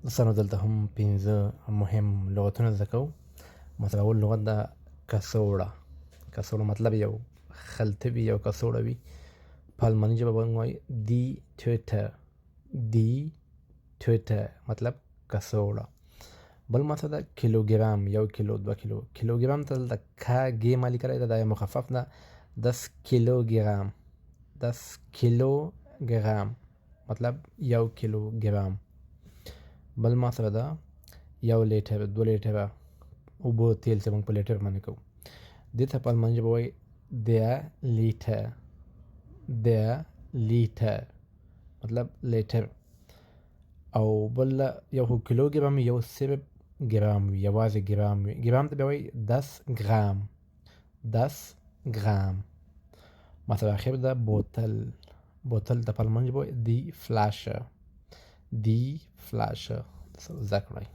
دوستانو دلته هم پنځه مهم لغتونه زده کوو. مثلا اول لغت ده کڅوړه. کڅوړه مطلب یو خلطه وي، یو کڅوړه وي. په الماني ژبه باندې وایي دی ټوټه. دی ټوټه مطلب کڅوړه. بل مطلب ده کیلوګرام، یو کیلو، 2 کیلو. کیلوګرام ته دلته کا ګ ما لیکلی ده، دا یو مخفف ده. 10 کیلوګرام. 10 کیلوګرام مطلب یو کیلوګرام. بل مطلب ده یو لیټر، 2 لیټره اوبه تیل چې موږ په لیټر باندې کوو. دې ته په الماني ژبه وایي der لیټر. der لیټر مطلب لیټر. او بل یو خو کیلوګرام، یو صرف ګرام وي، یوازې ګرام وي. ګرام ته بیا وایي 10 ګرام. 10 ګرام. مثلا اخر ده بوتل. بوتل ته په الماني ژبه وایي دی فلاشه. دی فلاشه. زده کړئ.